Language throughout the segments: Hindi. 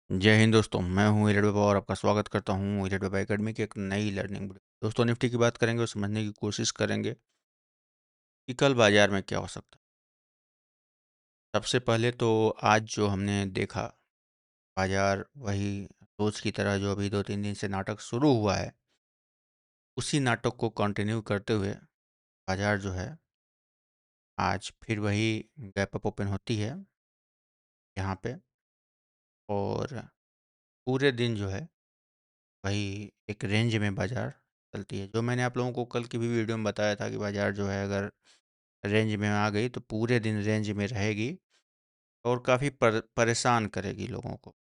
जय हिंद दोस्तों, मैं हूँ हिरड बाबा और आपका स्वागत करता हूँ हिरड बाबा एकेडमी की एक नई लर्निंग वीडियो। दोस्तों, निफ्टी की बात करेंगे और समझने की कोशिश करेंगे कि कल बाजार में क्या हो सकता है। सबसे पहले तो आज जो हमने देखा, बाजार वही रोज की तरह जो अभी 2-3 दिन से नाटक शुरू हुआ है, उसी नाटक को कंटिन्यू करते हुए बाजार जो है आज फिर वही गैप अप ओपन होती है यहाँ पे, और पूरे दिन जो है वही एक रेंज में बाजार चलती है। जो मैंने आप लोगों को कल की भी वीडियो में बताया था कि बाजार जो है अगर रेंज में आ गई तो पूरे दिन रेंज में रहेगी और काफ़ी परेशान करेगी लोगों को।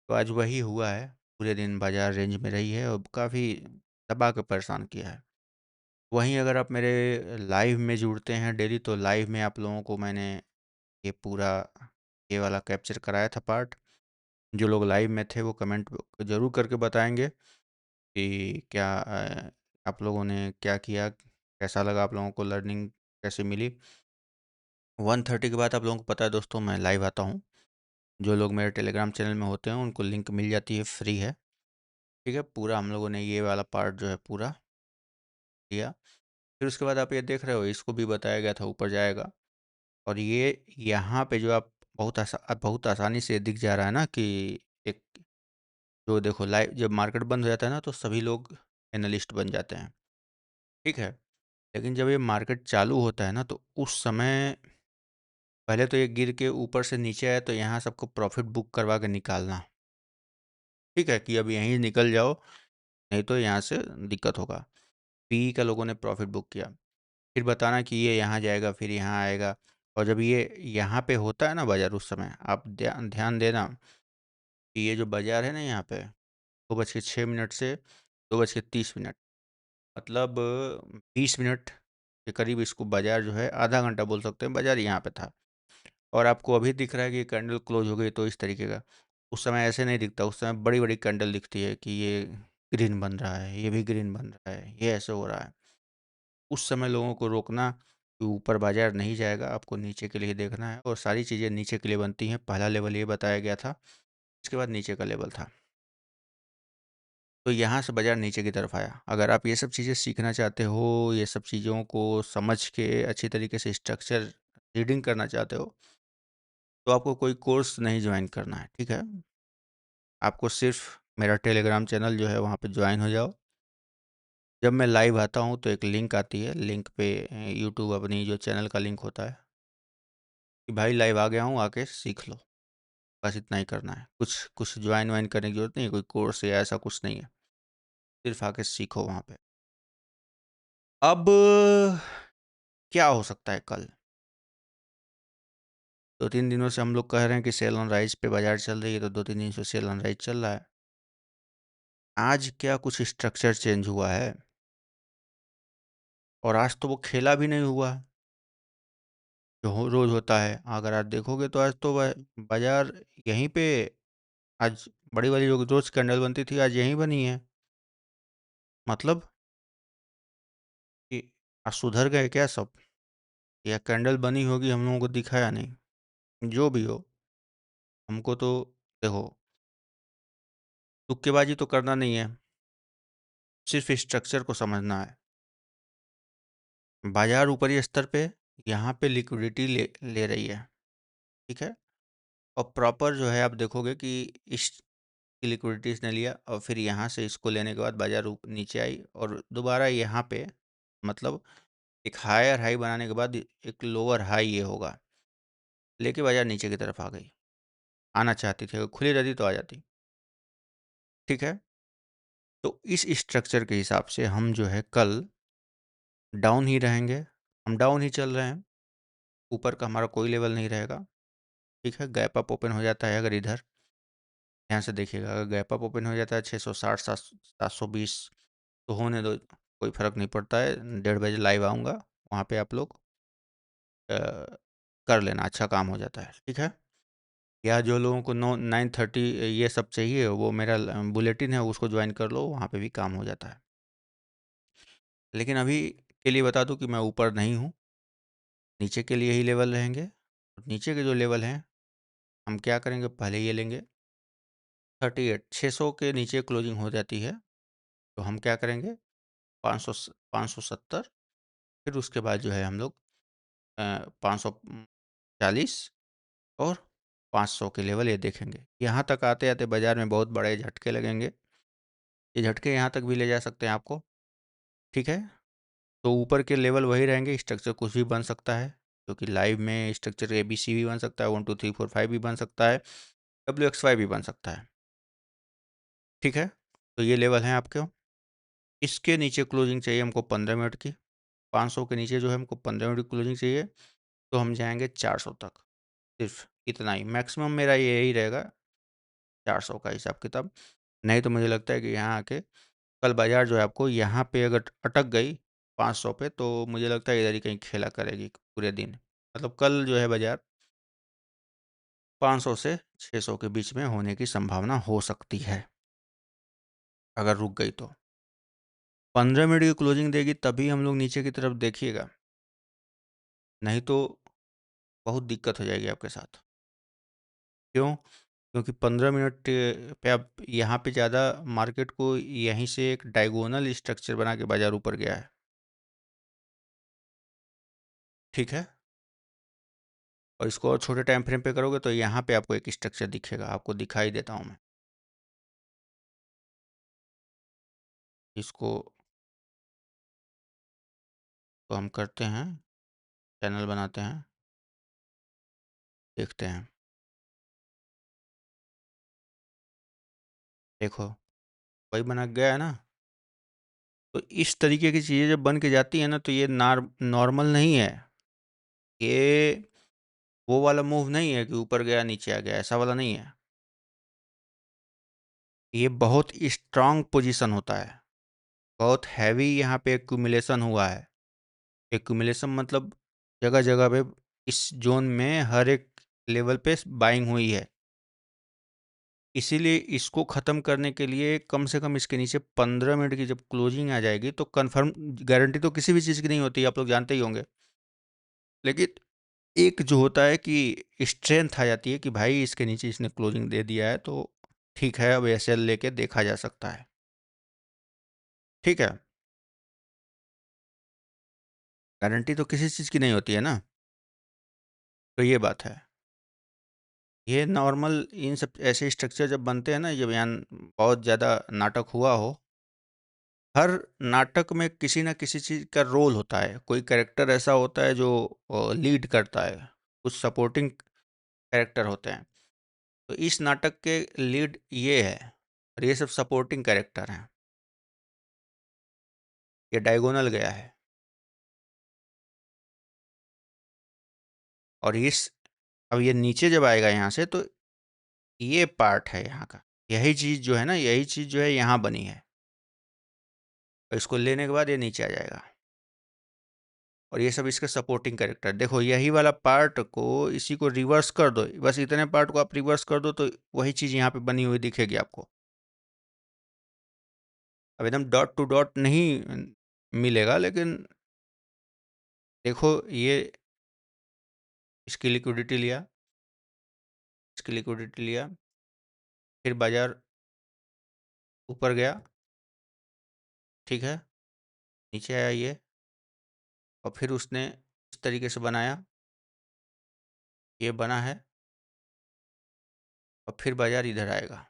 तो आज वही हुआ है, पूरे दिन बाजार रेंज में रही है और काफ़ी दबा के परेशान किया है। वहीं अगर आप मेरे लाइव में जुड़ते हैं डेली, तो लाइव में आप लोगों को मैंने ये पूरा ये वाला कैप्चर कराया था पार्ट। जो लोग लाइव में थे वो कमेंट ज़रूर करके बताएंगे कि क्या आप लोगों ने क्या किया, कैसा लगा आप लोगों को, लर्निंग कैसे मिली। 1:30 के बाद आप लोगों को पता है दोस्तों, मैं लाइव आता हूँ। जो लोग मेरे टेलीग्राम चैनल में होते हैं उनको लिंक मिल जाती है, फ्री है। ठीक है, पूरा हम लोगों ने ये वाला पार्ट जो है पूरा किया। फिर उसके बाद आप ये देख रहे हो, इसको भी बताया गया था ऊपर जाएगा। और ये यहाँ पे जो आप बहुत आसानी से दिख जा रहा है ना कि एक, जो देखो लाइव जब मार्केट बंद हो जाता है ना तो सभी लोग एनालिस्ट बन जाते हैं। ठीक है, लेकिन जब ये मार्केट चालू होता है ना तो उस समय पहले तो ये गिर के ऊपर से नीचे आए तो यहाँ सबको प्रॉफिट बुक करवा के निकालना। ठीक है, कि अब यहीं निकल जाओ, नहीं तो यहाँ से दिक्कत होगा। पी का लोगों ने प्रॉफिट बुक किया, फिर बताना कि ये यहाँ जाएगा फिर यहाँ आएगा। और जब ये यहाँ पे होता है ना बाजार, उस समय आप ध्यान ध्यान देना कि ये जो बाजार है ना यहाँ पे 2:06 से 2:30, मतलब 20 मिनट के करीब इसको बाजार जो है, आधा घंटा बोल सकते हैं, बाजार यहाँ पे था। और आपको अभी दिख रहा है कि कैंडल क्लोज हो गई तो इस तरीके का। उस समय ऐसे नहीं दिखता, उस समय बड़ी बड़ी कैंडल दिखती है कि ये ग्रीन बन रहा है, ये भी ग्रीन बन रहा है, ये ऐसे हो रहा है। उस समय लोगों को रोकना कि ऊपर बाजार नहीं जाएगा, आपको नीचे के लिए देखना है। और सारी चीज़ें नीचे के लिए बनती हैं। पहला लेवल ये बताया गया था, इसके बाद नीचे का लेवल था। तो यहाँ से बाजार नीचे की तरफ आया। अगर आप ये सब चीज़ें सीखना चाहते हो, ये सब चीज़ों को समझ के अच्छी तरीके से स्ट्रक्चर रीडिंग करना चाहते हो, तो आपको कोई कोर्स नहीं ज्वाइन करना है। ठीक है, आपको सिर्फ मेरा टेलीग्राम चैनल जो है वहाँ पे ज्वाइन हो जाओ। जब मैं लाइव आता हूँ तो एक लिंक आती है, लिंक पे यूट्यूब अपनी जो चैनल का लिंक होता है कि भाई लाइव आ गया हूँ, आके सीख लो। बस इतना ही करना है, कुछ कुछ ज्वाइन वाइन करने की जरूरत नहीं है, कोई कोर्स या ऐसा कुछ नहीं है, सिर्फ आके सीखो वहाँ पे। अब क्या हो सकता है कल? 2-3 दिनों से हम लोग कह रहे हैं कि सेल ऑन राइज पे बाजार चल रही है, तो 2-3 दिन से सेल ऑन राइज चल रहा है। आज क्या कुछ स्ट्रक्चर चेंज हुआ है? और आज तो वो खेला भी नहीं हुआ जो रोज होता है। अगर आज देखोगे तो आज तो बाजार यहीं पे, आज बड़ी वाली जो रोज कैंडल बनती थी आज यहीं बनी है। मतलब कि आज सुधर गए क्या सब, या कैंडल बनी होगी हम लोगों को दिखाया नहीं। जो भी हो, हमको तो देखो, तुक्केबाजी तो करना नहीं है, सिर्फ स्ट्रक्चर को समझना है। बाजार ऊपरी स्तर पे यहाँ पे लिक्विडिटी ले रही है। ठीक है, और प्रॉपर जो है आप देखोगे कि इस लिक्विडिटी इसने लिया और फिर यहाँ से इसको लेने के बाद बाजार नीचे आई और दोबारा यहाँ पे, मतलब एक हायर हाई बनाने के बाद एक लोअर हाई ये होगा, लेके बाजार नीचे की तरफ आ गई। आना चाहती थी, अगर खुली रहती तो आ जाती। ठीक है, तो इस स्ट्रक्चर के हिसाब से हम जो है कल डाउन ही रहेंगे। हम डाउन ही चल रहे हैं, ऊपर का हमारा कोई लेवल नहीं रहेगा। ठीक है, गैप अप ओपन हो जाता है अगर इधर, ध्यान से देखिएगा, अगर गैप अप ओपन हो जाता है 660 720, तो होने दो, कोई फ़र्क नहीं पड़ता है। 1:30 बजे लाइव आऊँगा, वहाँ पे आप लोग अ, कर लेना, अच्छा काम हो जाता है। ठीक है, या जो लोगों को 9-9:30 ये सब चाहिए, वो मेरा बुलेटिन है उसको ज्वाइन कर लो, वहाँ पे भी काम हो जाता है। लेकिन अभी के लिए बता दूं कि मैं ऊपर नहीं हूँ, नीचे के लिए ही लेवल रहेंगे। और नीचे के जो लेवल हैं, हम क्या करेंगे, पहले ये लेंगे, 38 600 के नीचे क्लोजिंग हो जाती है, तो हम क्या करेंगे 570 फिर उसके बाद जो है हम लोग 540 और 500 के लेवल ये देखेंगे। यहाँ तक आते-आते बाज़ार में बहुत बड़े झटके लगेंगे। ये झटके यहाँ तक भी ले जा सकते हैं आपको, ठीक है? तो ऊपर के लेवल वही रहेंगे, स्ट्रक्चर कुछ भी बन सकता है, क्योंकि लाइव में स्ट्रक्चर एबीसी भी बन सकता है, 1 2 3 4 5 भी बन सकता है, डब्ल्यूएक्सवाई भी बन सकता है, ठीक है? तो ये लेवल हैं आपके। इसके नीचे क्लोजिंग चाहिए हमको 15 मिनट की, 500 के नीचे जो है हमको 15 मिनट की क्लोजिंग चाहिए, तो हम जाएँगे 400 तक, सिर्फ़ इतना ही। मैक्सिमम मेरा यही रहेगा 400 का हिसाब-किताब। नहीं तो मुझे लगता है कि यहाँ आके कल बाज़ार जो है आपको यहाँ पे अगर अटक गई 500 पे, तो मुझे लगता है इधर ही कहीं खेला करेगी पूरे दिन। मतलब कल जो है बाज़ार 500 से 600 के बीच में होने की संभावना हो सकती है, अगर रुक गई तो। 15 मिनट की क्लोजिंग देगी तभी हम लोग नीचे की तरफ देखिएगा, नहीं तो बहुत दिक्कत हो जाएगी आपके साथ। क्यों? क्योंकि 15 मिनट पे आप यहाँ पे ज़्यादा मार्केट को यहीं से एक डायगोनल स्ट्रक्चर बना के बाज़ार ऊपर गया है, ठीक है? और इसको और छोटे टाइम फ्रेम पे करोगे तो यहाँ पे आपको एक स्ट्रक्चर दिखेगा, आपको दिखाई देता हूँ मैं। इसको तो हम करते हैं, चैनल बनाते हैं, देखते हैं। देखो, वही बना गया है ना? तो इस तरीके की चीज़ें जब बन के जाती हैं ना, तो ये नॉर्मल नहीं है। ये वो वाला मूव नहीं है कि ऊपर गया, नीचे आ गया, ऐसा वाला नहीं है। ये बहुत स्ट्रॉन्ग पोज़ीशन होता है। बहुत हैवी यहाँ पे एक्यूमुलेशन हुआ है। एक्यूमुलेशन मतलब जगह-जगह पे इस ज़ोन में हर एक लेवल पे बाइंग हुई है। इसीलिए इसको ख़त्म करने के लिए कम से कम इसके नीचे 15 मिनट की जब क्लोजिंग आ जाएगी तो कन्फर्म गारंटी तो किसी भी चीज़ की नहीं होती, आप लोग जानते ही होंगे। लेकिन एक जो होता है कि स्ट्रेंथ आ जाती है कि भाई इसके नीचे इसने क्लोजिंग दे दिया है, तो ठीक है, अब एसएल लेके देखा जा सकता है। ठीक है? गारंटी तो किसी चीज़ की नहीं होती है ना, तो ये बात है। ये नॉर्मल इन सब ऐसे स्ट्रक्चर जब बनते हैं ना, जब यहाँ बहुत ज़्यादा नाटक हुआ हो, हर नाटक में किसी न किसी चीज़ का रोल होता है। कोई कैरेक्टर ऐसा होता है जो लीड करता है, कुछ सपोर्टिंग कैरेक्टर होते हैं। तो इस नाटक के लीड ये है और ये सब सपोर्टिंग कैरेक्टर हैं। ये डायगोनल गया है और इस अब ये नीचे जब आएगा यहाँ से, तो ये पार्ट है यहाँ का। यही चीज़ जो है ना, यही चीज़ जो है यहाँ बनी है। और इसको लेने के बाद ये नीचे आ जाएगा और ये सब इसके सपोर्टिंग कैरेक्टर। देखो यही वाला पार्ट को इसी को रिवर्स कर दो, बस इतने पार्ट को आप रिवर्स कर दो तो वही चीज़ यहाँ पे बनी हुई दिखेगी आपको। अब एकदम डॉट टू डॉट नहीं मिलेगा, लेकिन देखो ये इसकी लिक्विडिटी लिया, इसकी लिक्विडिटी लिया, फिर बाज़ार ऊपर गया, ठीक है? नीचे आया ये और फिर उसने इस तरीके से बनाया, ये बना है और फिर बाज़ार इधर आएगा,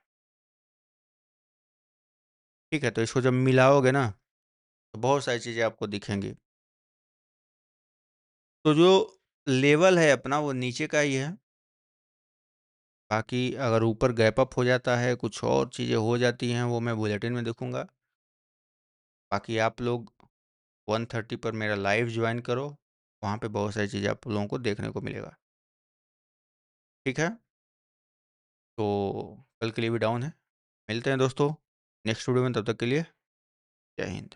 ठीक है? तो इसको जब मिलाओगे ना, तो बहुत सारी चीज़ें आपको दिखेंगी। तो जो लेवल है अपना वो नीचे का ही है, बाकी अगर ऊपर गैप अप हो जाता है, कुछ और चीज़ें हो जाती हैं, वो मैं बुलेटिन में देखूँगा। बाकी आप लोग 1:30 पर मेरा लाइव जॉइन करो, वहाँ पे बहुत सारी चीज़ें आप लोगों को देखने को मिलेगा, ठीक है? तो कल के लिए भी डाउन है। मिलते हैं दोस्तों नेक्स्ट वीडियो में, तब तक के लिए जय हिंद।